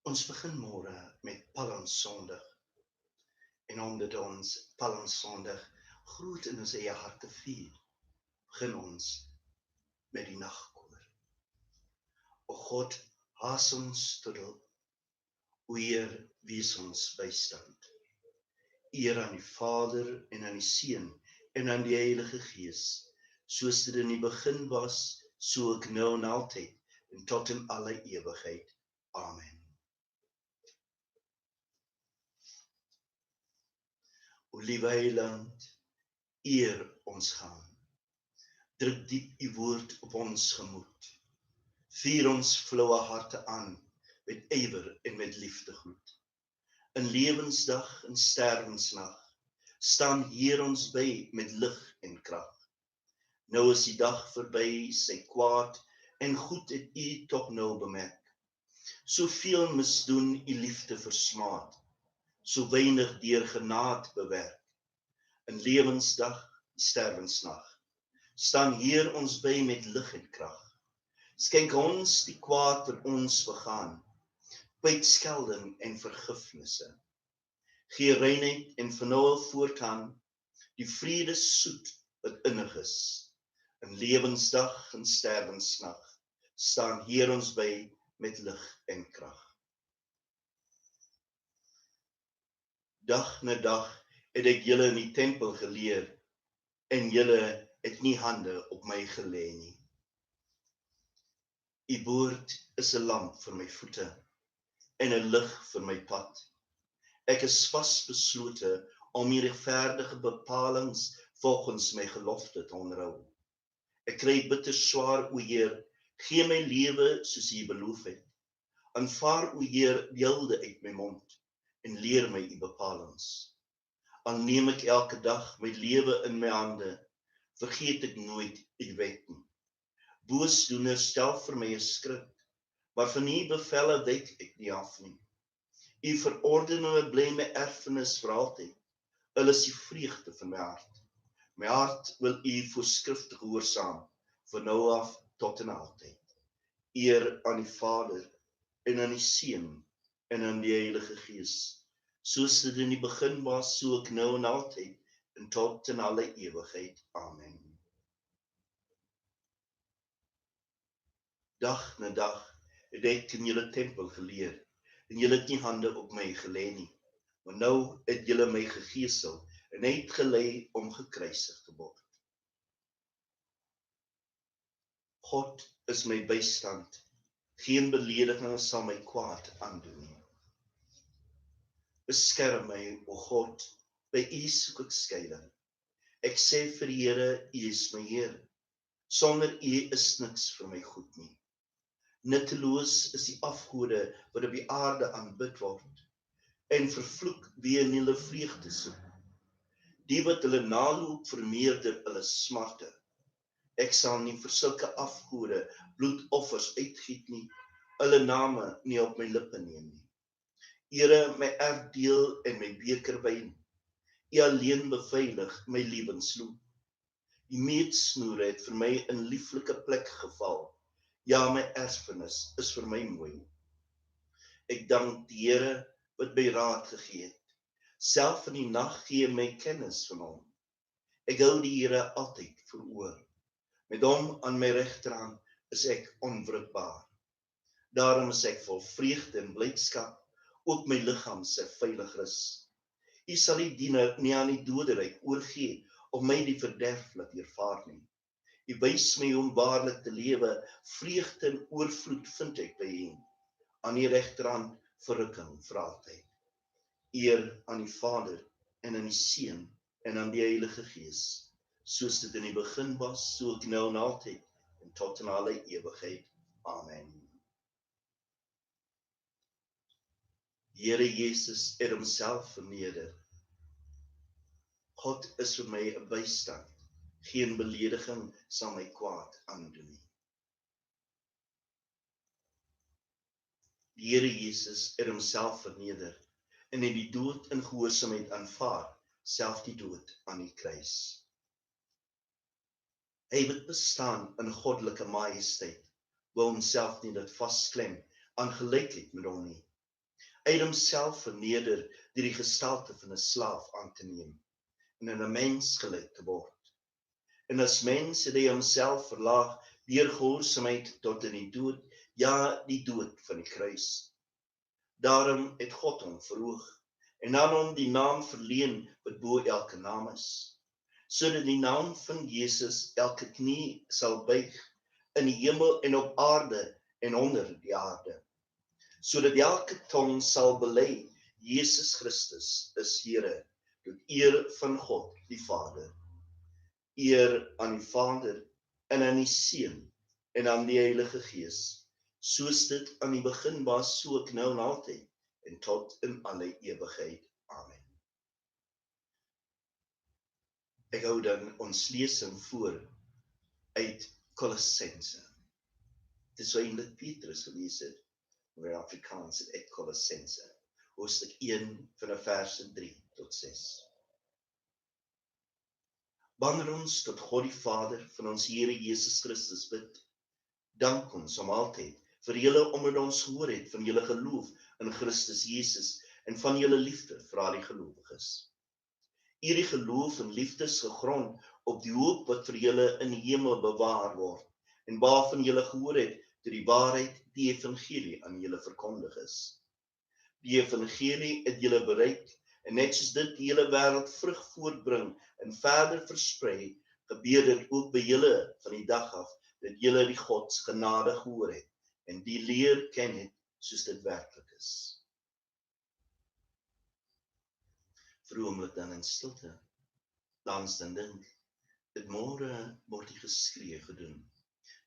Ons begin môre met Palm Sondag en omdat ons Palm Sondag groot in ons eie harte vier, begin ons met die Nagkoor. O God, haas ons tot hulp, o Heer, wees ons bystand. Eer aan die Vader en aan die Seun en aan die Heilige Gees, soos dit in die begin was, so ook nou en altyd en tot in alle ewigheid. Amen. O liewe Heiland, eer ons gaan. Druk diep u woord op ons gemoed. Vier ons floue harte aan met ywer en met liefdegloed. In lewensdag en sterwensnag staan Heer ons by met lig en krag. Nou is die dag verby, sy kwaad en goed het u tog nou bemerk. Soveel misdoen u liefde versmaad, so weinig deur genade bewerk. In lewensdag, sterwensnag, staan Heer ons by met lig en krag. Skenk ons die kwaad wat ons begaan, kwytskelding en vergifnisse. Gee reinheid en vernoue voortaan, die vrede soet wat innig is. In lewensdag en sterwensnag, staan Heer ons by met lig en krag. Dag na dag het ek julle in die tempel geleer, en julle het nie hande op my gelê nie. U woord is 'n lamp vir my voete en 'n lig vir my pad. Ek is vasbeslote om die regverdige bepalings volgens my gelofte te onderhou. Ek kry bitter swaar, o Heer, gee my lewe soos u beloof het. Aanvaar, o Heer, beelde uit my mond en leer my u bepalings. Al neem ek elke dag my lewe in my hande, vergeet ek nooit u wet nie. Boosdoeners stel vir my 'n skrik, maar van u bevelle wyk ek nie af nie. U verordeninge bly my erfenis vir altyd. Hulle is die vreugde van my hart. My hart wil u voorskrifte gehoorsaam, van nou af tot en altyd. Eer aan die Vader en aan die Seun en aan die Heilige Gees, soos dit in die begin was, so ook nou en altyd en tot in alle ewigheid. Amen. Dag na dag het ek in julle tempel geleer, en julle het nie hande op my gelê nie, maar nou het julle my gegeesel en uitgelei om gekruisig te word. God is my bystand, geen belediging sal my kwaad aandoen nie. Beskerm my, o God, by u soek ek skuiling. Ek sê vir die Here, u is my Heer. Sonder u is niks vir my goed nie. Nutteloos is die afgode wat op die aarde aanbid word, en vervloek wie in hulle vreugde soek. Die wat hulle naloop vermeerder hulle smarte. Ek sal nie vir sulke afgode bloedoffers uitgiet nie, hulle name nie op my lippe neem nie. Here, my erfdeel en my bekerwyn, u alleen beveilig my lewensloop. Die meetsnoer het vir my in lieflike plek geval. Ja, my erfenis is vir my mooi. Ek dank die Here wat my raad gegee het. Self in die nag gee my kennis van hom. Ek hou die Here altyd voor oor. Met hom aan my regterhand is ek onwrikbaar. Daarom is ek vol vreugde en blydskap, ook my liggaam sy veilig rus. U sal die dienaar nie aan die doderyk oorgee, om my die verderf laat ervaar nie. U wys my om waarlik te lewe, vreugde en oorvloed vind ek by u. Aan die regterhand verrukking vir altyd. Eer aan die Vader en aan die Seun en aan die Heilige Gees, soos dit in die begin was, so ook nou en altyd en tot in alle ewigheid. Amen. Here Jesus het homself verneder. God is vir my 'n bystand. Geen belediging sal my kwaad aandoen nie. Die Here Jesus het homself verneder en het die dood in gehoorsaamheid aanvaar, self die dood aan die kruis. Hy wat bestaan in goddelike majesteit, wil homself nie dit vasklem aan gelykheid met hom nie, Hy het homself verneder deur die gestalte van 'n slaaf aan te neem en in 'n mens gelyk te word. En as mens het hy homself verlaag deur gehoorsaamheid tot in die dood, ja, die dood van die kruis. Daarom het God hom verhoog en aan hom die naam verleen wat bo elke naam is, sodat die naam van Jesus elke knie sal buig in die hemel en op aarde en onder die aarde, sodat elke tong sal bely, Jesus Christus is Here, tot eer van God die Vader. Eer aan die Vader en aan die Seun en aan die Heilige Gees, soos dit aan die begin was, so ook nou en altyd, en tot in alle ewigheid. Amen. Ek hou dan ons lesing voor uit Kolossense. Dit is eintlik Petrus gelees het, maar in Afrikaans het uit Kolossense, hoofstuk 1 vanaf verse 3 tot 6. Wanneer ons tot God die Vader van ons Here Jesus Christus bid, dank ons om altyd vir julle omdat ons gehoor het van julle geloof in Christus Jesus en van julle liefde vir al die gelowiges. Hierdie geloof en liefde is gegrond op die hoop wat vir julle in die hemel bewaar word en waarvan julle gehoor het toe die waarheid, die evangelie aan julle verkondig is. Die evangelie het julle bereik en net soos dit die hele wêreld vrug voortbring en verder versprei, gebeur dit ook by julle van die dag af dat julle die God se genade gehoor het en die leer ken het soos dit werklik is. Vir 'n oomblik dan in stilte, laat ons dan dink, dit môre word die geskree gedoen.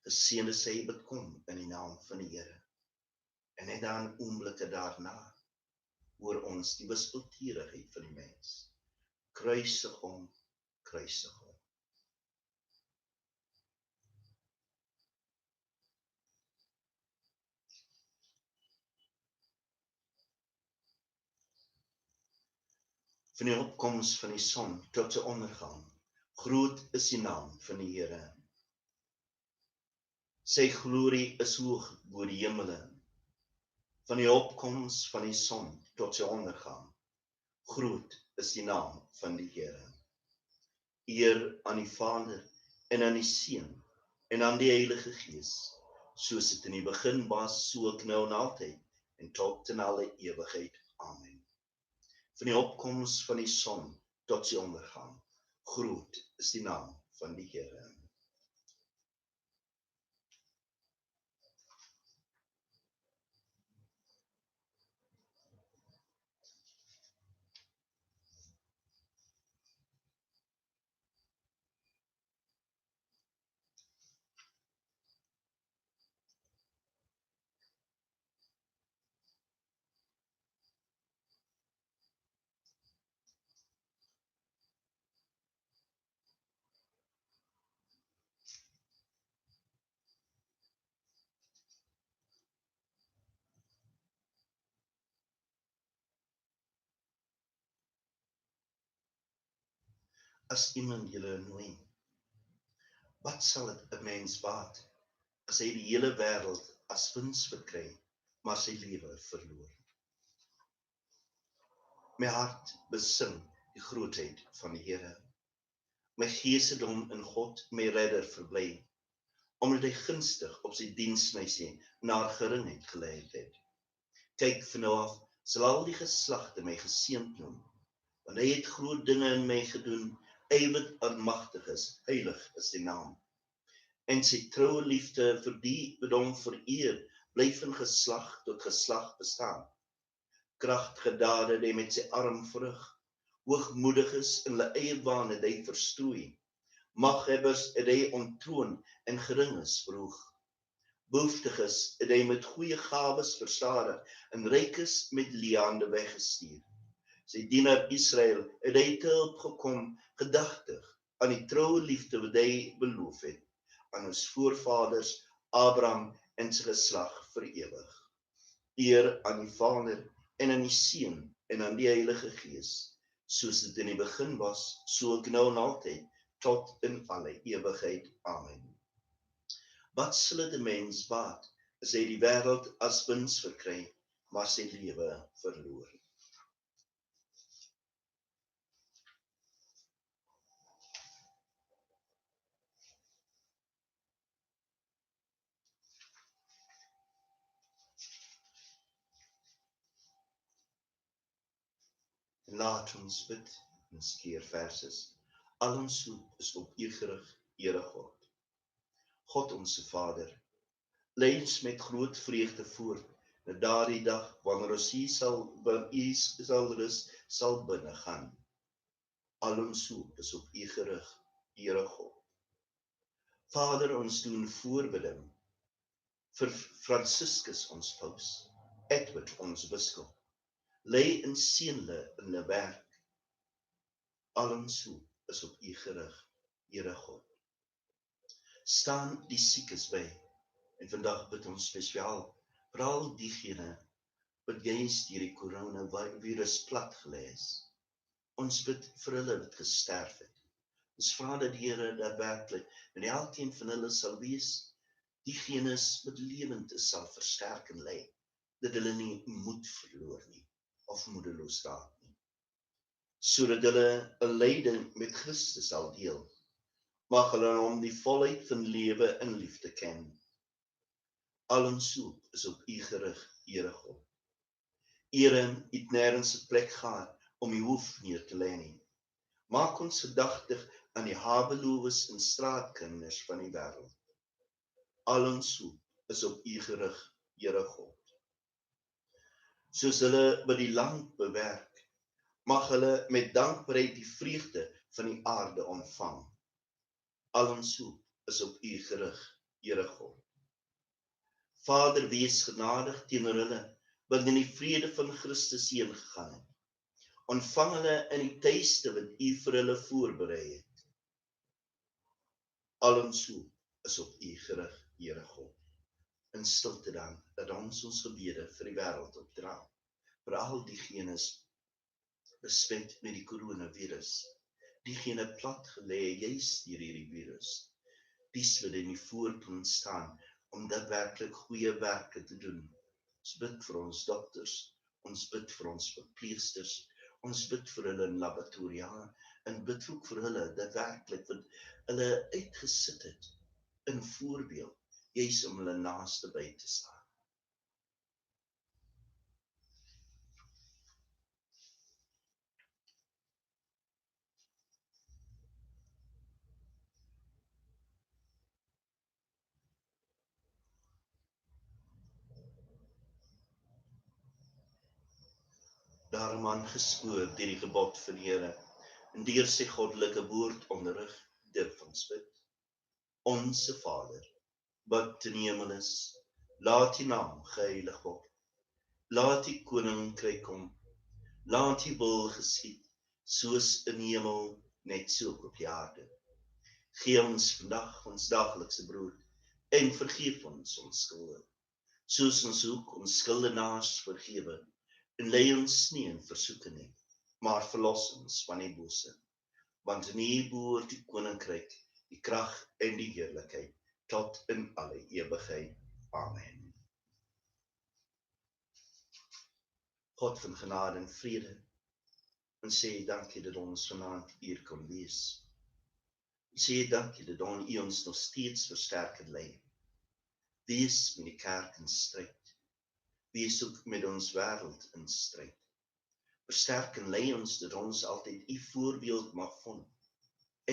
Geseënd is hy wat kom in die naam van die Here. En net dan oomblikke daarna hoor ons die wispelturigheid van die mens. Kruisig hom, kruisig hom. Van die opkoms van die son tot sy ondergang, groot is die naam van die Here. Sy glorie is hoog bo die hemele. Van die opkoms van die son tot sy ondergang, groot is die naam van die Here. Eer aan die Vader en aan die Seun en aan die Heilige Gees, soos dit in die begin was, so ook nou en altyd, en tot in alle ewigheid. Amen. Van die opkoms van die son tot sy ondergang, groot is die naam van die Here. As iemand julle nooi, wat sal dit 'n mens baat, as hy die hele wêreld as wins verkry, maar sy lewe verloor? My hart besing die grootheid van die Here. My gees het hom in God, my redder, verbly, omdat hy gunstig op sy diensmeisie na haar geringheid gelei het. Kyk, van nou af sal al die geslagte my geseënd noem, want hy het groot dinge in my gedoen, hy wat almagtig is, heilig is die naam. En sy troue liefde vir die wat hom vereer, bly van geslag tot geslag bestaan. Kragtige dade het hy met sy arm verrig, hoogmoediges in hulle eie waan het hy verstrooi, maghebbers het hy onttroon en geringes verhoog. Behoeftiges het hy met goeie gawes versadig en rykes met leande weggestuur. Sy dienaar Israel het hy te hulp gekom, gedagtig aan die troue liefde wat hy beloof het, aan ons voorvaders Abraham en sy geslag vir ewig. Eer aan die Vader en aan die Seun en aan die Heilige Gees, soos dit in die begin was, so ook nou en altyd, tot in alle ewigheid. Amen. Wat sal dit 'n mens baat, as hy die wêreld as wins verkry, maar sy lewe verloor. Laat ons bid, ons keerverses. Al ons hoop is op U gerig, Here God. God onze Vader, lei ons met groot vreugde voort, na daardie dag, wanneer ons U sal rus, sal binnegaan. Al ons hoop is op U gerig, Here God. Vader, ons doen voorbidding vir Franciscus ons paus, Edward ons biskop, lei en seën hulle in hulle werk. Al ons hoop is op U gerig, Here God. Staan die siekes by, en vandag bid ons spesiaal vir al diegene wat juis deur die coronavirus platgelê is. Ons bid vir hulle wat gesterf het. Ons vra dat die Here daadwerklik en elkeen van hulle sal wees, diegenes wat lewend is sal versterk en lei, dat hulle nie moed verloor nie, of moedeloos raak nie, sodat hulle 'n lyding met Christus sal deel. Mag hulle hom die volheid van lewe en liefde ken. Al ons hoop is op U gerig, Here God. Here, U het nêrens 'n plek gehad om U hoof neer te lê nie. Maak ons gedagtig aan die habelowes en straatkinders van die wêreld. Al ons hoop is op U gerig, Here God. Soos hulle by die land bewerk, mag hulle met dankbaarheid die vreugde van die aarde ontvang. Al ons hoop is op U gerig, Here God. Vader, wees genadig teenoor hulle, wat in die vrede van Christus heen gegaan het. Ontvang hulle in die tuiste wat U vir hulle voorberei het. Al ons hoop is op U gerig, Here God. In stilte dan, dat ons gebede vir die wêreld opdra, vir al diegenes besmet met die coronavirus, diegene platgelê juis deur hierdie virus, dies wat in die voorpunt staan, om daadwerklik goeie werke te doen. Ons bid vir ons dokters, ons bid vir ons verpleegsters, ons bid vir hulle in laboratoria, en bid ook vir hulle daadwerklik wat hulle uitgesit het, in voorbeeld, juis om hulle naaste by te staan. Daarom aangespoor deur die gebod van die Here, en deur sy goddelike woord onderrig, durf ons bid. Onse Vader, wat in die hemel is, laat U naam geheilig word. Laat U koninkryk kom. Laat U wil geskied, soos in die hemel, net so op die aarde. Gee ons vandag ons daaglikse brood, en vergeef ons skulde, soos ons ook ons skuldenaars vergewe, en lei ons nie in versoeking nie, maar verlos ons van die bose. Want in U behoort die koninkryk, die krag en die heerlikheid, tot in alle ewigheid. Amen. God van genade en vrede, ons sê dankie dat ons vanaand hier kon wees. Ons sê dankie dat U ons nog steeds versterk en lei. Wees met die kerk in stryd. Wees ook met ons wêreld in stryd. Versterk en lei ons dat ons altyd U voorbeeld mag volg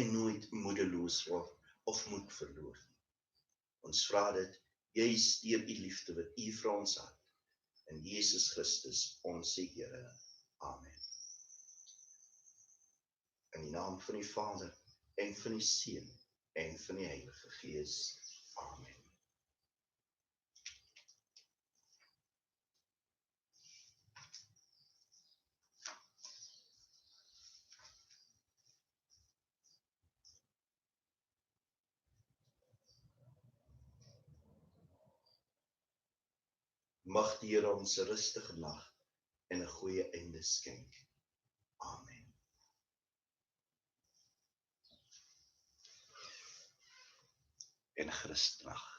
en nooit moedeloos word of moed verloor. Ons vra dit juis deur U liefde wat U vir ons het, in Jesus Christus ons Here. Amen. In die naam van die Vader en van die Seun en van die Heilige Gees. Amen. Mag die Here ons 'n rustige nag en 'n goeie einde skenk. Amen. En Christus nag.